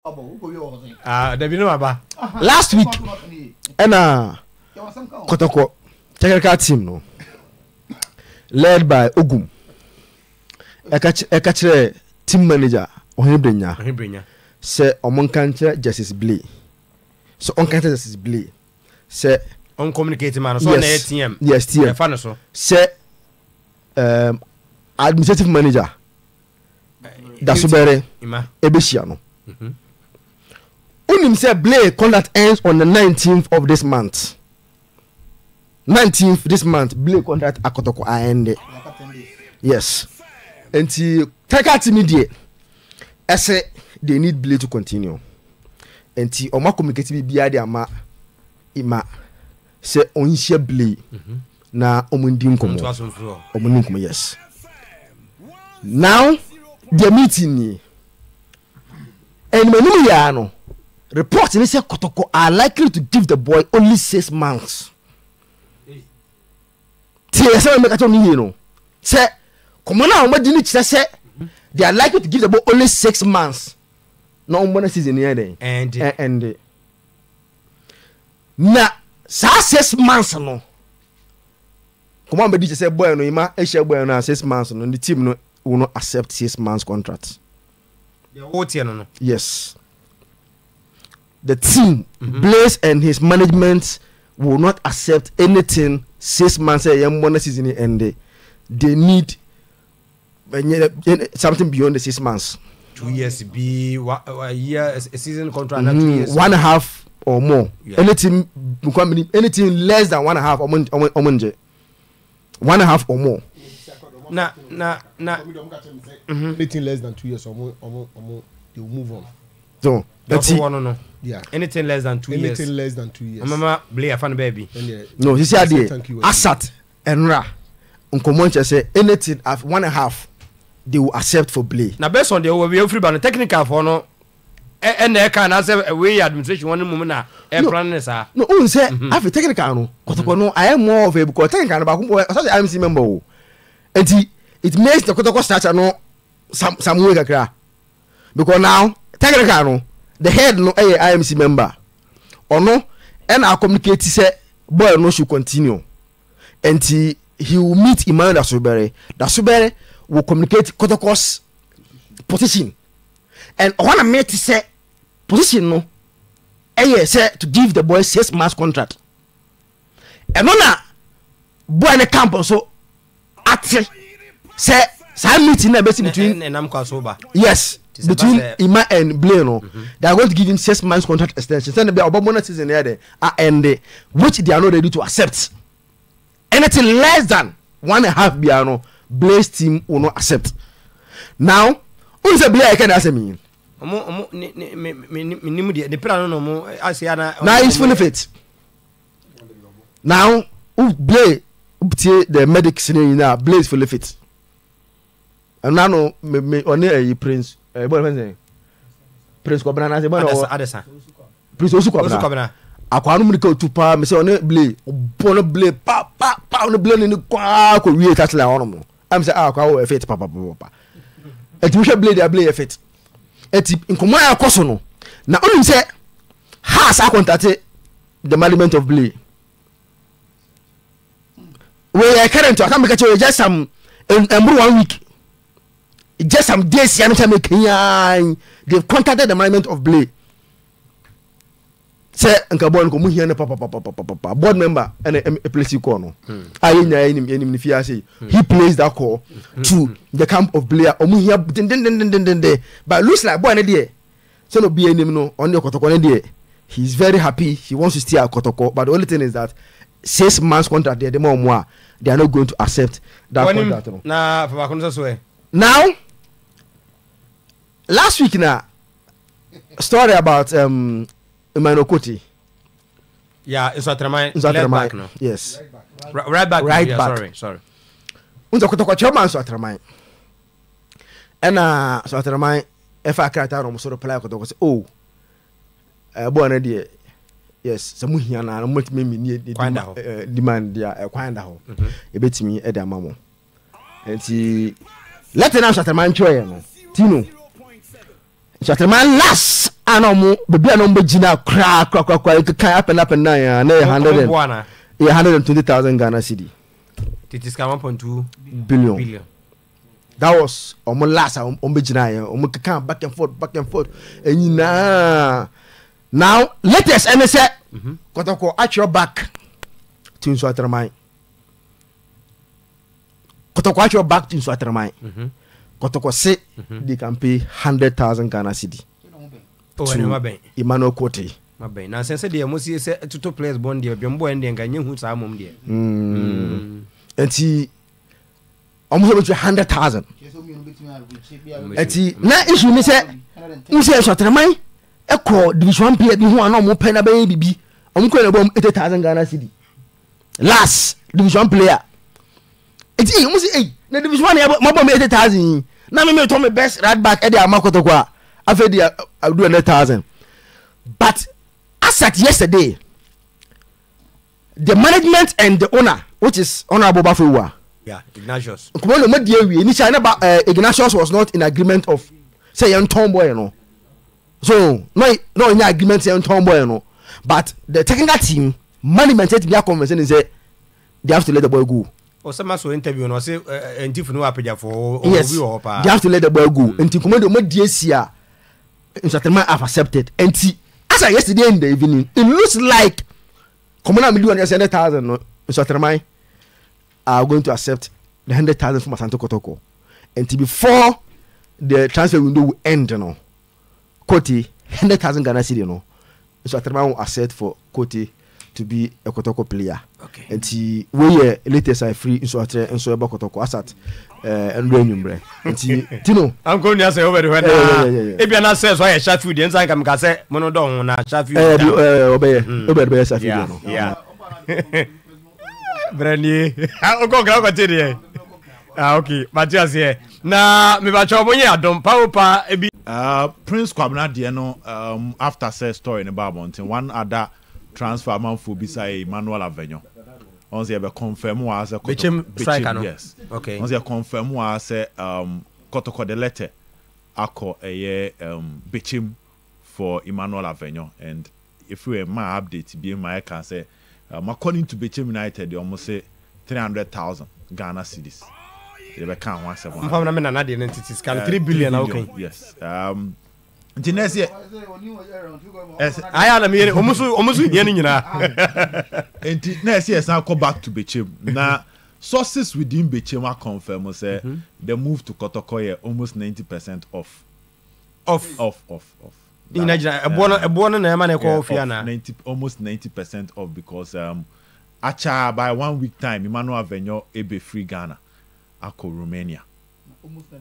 Last week, and Kotoko technical team no, led by Ogum. Ekachere team manager Ohibrenya. Say Omonkanche Justice Blay. So Onkanche Justice Blay. Say on communicating man. So yes, TM. Yes, TM. Say administrative manager. Dasubere Ebeshiano. Unim say Blay contract ends on the 19th of this month. 19th this month, Blay contract Akotoko end. Yes. And take out immediate. I say they need Blay to continue. And Oma communicating be ama ima say on share Blay na omundim komo. Yes. Now the meeting and Menumiano report in say Kotoko are likely to give the boy only 6 months. Say, come on now, say they are likely to give the boy only 6 months. No one season here and now 6 months no. Come on, but say boy no ima e share boy no 6 months no the team no will not accept 6 months contract. No. Yes. The team, Blaze and his management will not accept anything 6 months season and they need something beyond the 6 months. 2 years be a year a season contract 2 years. 1.5 or more. Yeah. Anything less than 1.5 or 1.5 or more. Nah. Anything less than 2 years or more, they will move on. So that's no. Yeah. Anything less than 2 years. Anything less than 2 years. Mama Blay a fan baby. No, you see Asat and Ra. Uncomoncha say anything of 1.5 they will accept for Blay. Now based on the we free ban technical for no and they can answer way administration one moment na plan this no who say have a technical no Kotoko no I am more of a because technical ba I am member o. And it makes the Kotoko structure no some way kakra. Because now technical no the head no IMC member or no and our communicate say boy no should continue and he will meet Emmanuel Dasubere will communicate Kotoko's position and I want to make say position no say to give the boy 6 months contract and no na boy in the camp also at say some meeting na between and I'm sober. Yes. Between Ima and Blay, no, they are going to give him 6 months contract extension. Send the Obama season there, and which they are not ready to accept. Anything less than 1.5 biano, Blay's team will not accept. Now, who is a Blay? I can ask me. Now he's fully fit. Now, who Blay? The medics in now, Blay is fully fit. And now, no, only a prince. Prince Kobana na se Adesa Prince Osukobana akwanu mudiko tupa me se on Blay bono Blay pa on Blay ni kwa ko wie tatla on am say akwa wo effect papa eti wo Blay dia Blay effect eti nkomo akoso no na onim say has a contact the management of Blay we are current aka make you just some 1 week. Just some days, they've contacted the management of Blay. Say, Uncle Bon, come here, papa, board member, and a place you call. He plays that call to the camp of Blay. But looks like one idea. So no be any no on the Kotoko idea. He's very happy. He wants to stay at Kotoko. But the only thing is that 6 months contract there, the more they are not going to accept that contract. Now. Last week now, story about Emmanuel Kotei. Yeah, it's what remind. Back now. Yes. Right back. Sorry. Unza Kotoko chairman so atramind. And so atramind if I can't tell so reply Kotoko say oh boy na dey yes some hia na motimi me need demand dia kwan da ho e betimi e da mamo. Enti let na so atramind choye no. Tino Chatterman last ana mo bebi ana mo gina kra kan up and down na 120,000 Ghana cedi. It is 1.2 billion. That was almost last gina kan back and forth and now latest and say Kotoko at your back to Nsuatramai. Kotoko at your back to Nsuatramai. Kotoko say they can pay 100,000 Ghana cedi. Emmanuel Kotei. Now since the Mosi said to players bond dear, Bumbo and the Ganyan who's our mom dear. And he almost 100,000. And he now issue me say Nsuatramai Echo Division 1 player who are no more pen a baby. I'm going about 80,000 Ghana cedi. Last Division player. It's almost the Division 1 about 80,000. Now me told me best right back at the Amakotokwa. I'll do 100,000. But as at yesterday, the management and the owner, which is Honorable Bafewa. Yeah, Ignatius. Ignatius was not in agreement of say young tomboy, you know. So no in agreement say young tomboy, you know. But the technical team, management said to be a conversation and say they have to let the boy go. Or some so interview and say and if no appear for yes, they have to let the boy go. And to command the DSC Nsuatramai have accepted. And as I yesterday in the evening, it looks like Commander Midu and 100,000 Nsuatramai are going to accept the 100,000 from Asante Kotoko. And before the transfer window will end, you know, Kotei 100,000 Ghana cedi, you know, Nsuatramai will accept for Kotei to be a Kotoko player. Okay. And we latest I free Nsuatramai and so about Kotoko asset and renumbre. And Tino, I'm going to say over the weather. If you're not says why I shot food, then I can say monodon na shot food. Obey Safi. Yeah. Brandy. I'll go continue. Okay, Matthias here. Na me ba chobo nya adom pa ebi Prince Kwabena de no after say story in Babontin one other transfer man for beside Emmanuel Avornoy. On say be confirm wa say Kotoko. Yes. Okay. On say confirm wa say Kotoko the letter akọ Bichim for Emmanuel Avornoy. And if we my update be my can say according to Bichim United they almost say 300,000 Ghana cedis. They be can 17. Mfam na me na dey entities can 3 billion okay. Yes. Nti next year aya na me omusu hia ni nyina. Nti next year say go back to Bichim. Na sources within Bichim are confirm say the move to Kotoko here almost 90% off. Nigeria ebo no na ma na call fia na. Almost 90% off because acha by 1 week time Emmanuel Avornoy ebe free Ghana ako Romania. Almost 90%.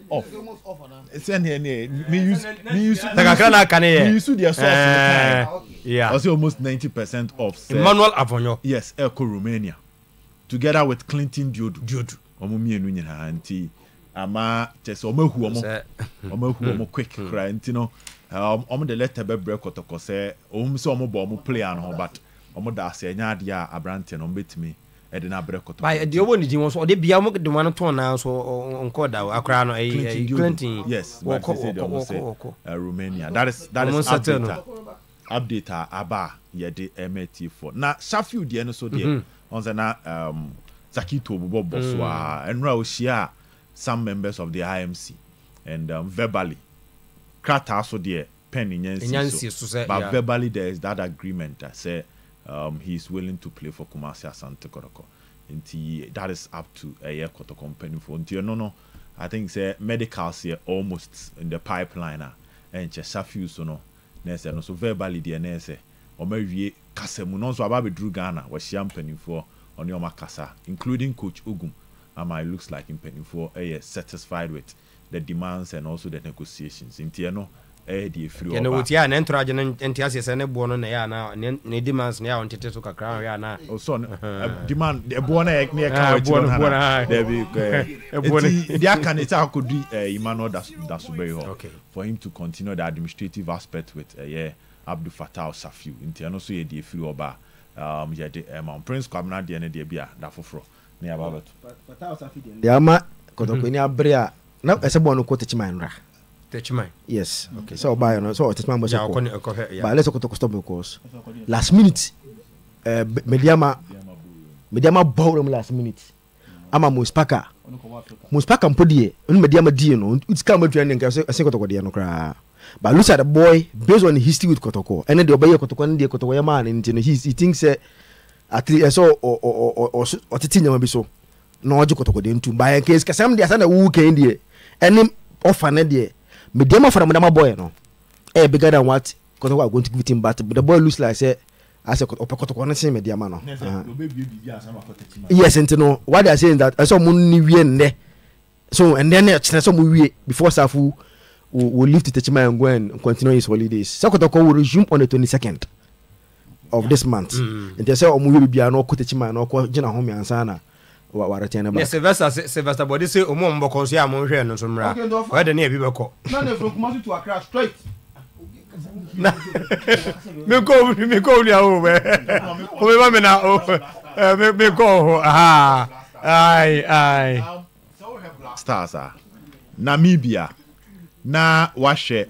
Off. Almost off now. Send here me use the source time. Yeah. Also almost 90% off. Emmanuel Avornoy. Yes, Echo Romania. Together with Clinton Dude. Omo mienu nyina anti ama chese omo quick cry anti no omo the letter be break Kotoko say omo so omo bo omo play an ho but omo da se nya ade a abrante no betimi e de na break Kotoko. By the one di won so de bia mo de man ton na so onko da akra no Clinton. Yes, but Romania. That is update aba ye de MT4. Na Sheffield de no so de on say na Zakito Bobo so and ra share some members of the IMC and verbally Krata so there pen in Yancy so but verbally there is that agreement that say he is willing to play for Kumasi Asante Kotoko. And that is up to a year Kotoko company for no I think say medicals here almost in the pipeline and Chesafiu so no nese no so verbally there nese o ma wie kasemu no so aba be Drew Ghana was champagne for on your makasa including coach Ogum. It looks like in penny for satisfied with the demands and also the negotiations. In Tiano, the free. You know what? Yeah, and entourage and Tiasis and a born on the yana, and demands now on Titoka crown. Yana. Oh, son, demand the born egg near Kawaii. There we go. The candidate could be Emmanuel that's very hot. Okay. For him to continue the administrative aspect with Abdul Safui. In Tiano, so ye the free oba. Prince Kwabena de ne de bia da foforo na ya babet de ama Kotoko ni abrea na ese bo no ko techi manra Techman. Yes. Okay. So buy no. So Techman was Yeah, but let's Kotoko stop because last minute, Mediama bought last minute. Ama Muspaka mpodie. Onu Mediama die no. It's come to an I say Kotoko die no kra. But look at the boy based on the history with Kotoko. And then the obey Kotoko and the Kotoko man and he thinks at least so or Titina be so. No Kotoko den to buy a case cuz some dey say na who can die. Any offer na dey. Mediama for Madama boy no. Bigger than what Kotoko are going to give him but the boy looks like say as a Kotoko na say Mediama no. Yes, and no what they are saying that I saw money we so and then some we before Safu will leave to Techman and go and continue his holidays. Kotoko will resume on the 22nd of this month. And they say we be no Techman no ko gina home ansana wa retena ba. Sylvester body say omo mboko so ya mo hwe no so mra. Why the na bi beko. Na na from Kumasi to Accra straight. Me ko ni awo be. O me ba me na o me ko aha. Ai. Stars Namibia na wahwe